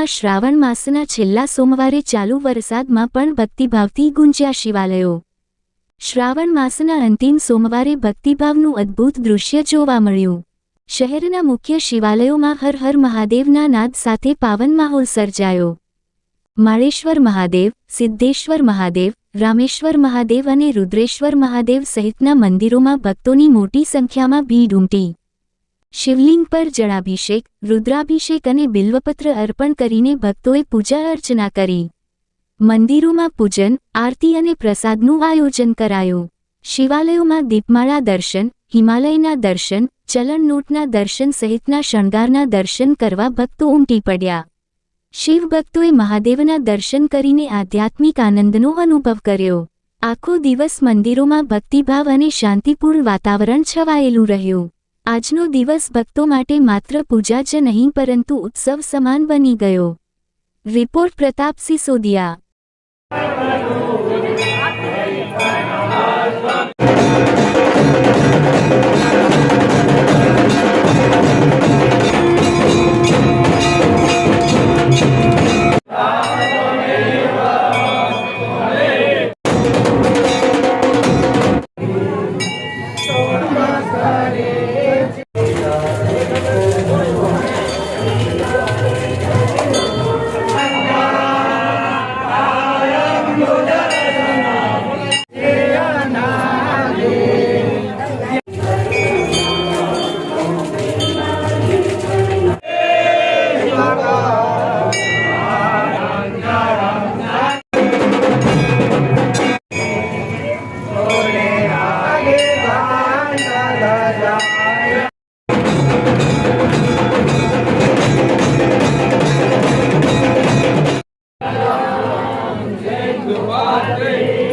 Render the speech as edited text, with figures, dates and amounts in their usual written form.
શહેરમાં શ્રાવણ માસના છેલ્લા સોમવારે ચાલુ વરસાદમાં પણ ભક્તિભાવથી ગુંજ્યા શિવાલયો। શ્રાવણ માસના અંતિમ સોમવારે ભક્તિભાવનું અદ્ભુત દૃશ્ય જોવા મળ્યું। શહેરના મુખ્ય શિવાલયોમાં હર હર મહાદેવના નાદ સાથે પાવન માહોલ સર્જાયો। માળેશ્વર મહાદેવ, સિદ્ધેશ્વર મહાદેવ, રામેશ્વર મહાદેવ અને રુદ્રેશ્વર મહાદેવ સહિતના મંદિરોમાં ભક્તોની મોટી સંખ્યામાં ભીડ ઉમટી। શિવલિંગ પર જળાભિષેક, રુદ્રાભિષેક અને બિલ્વપત્ર અર્પણ કરીને ભક્તોએ પૂજા અર્ચના કરી। મંદિરોમાં પૂજન, આરતી અને પ્રસાદનું આયોજન કરાયું। શિવાલયોમાં દીપમાળા દર્શન, હિમાલયના દર્શન, ચલણ નોટના દર્શન સહિતના શણગારના દર્શન કરવા ભક્તો ઉમટી પડ્યા। શિવ ભક્તોએ મહાદેવના દર્શન કરીને આધ્યાત્મિક આનંદનો અનુભવ કર્યો। આખો દિવસ મંદિરોમાં ભક્તિભાવ અને શાંતિપૂર્ણ વાતાવરણ છવાયેલું રહ્યું। આજનો દિવસ ભક્તો માટે માત્ર પૂજા જ નહીં પરંતુ ઉત્સવ સમાન બની ગયો। રિપોર્ટ પ્રતાપ સિસોદિયા। Jai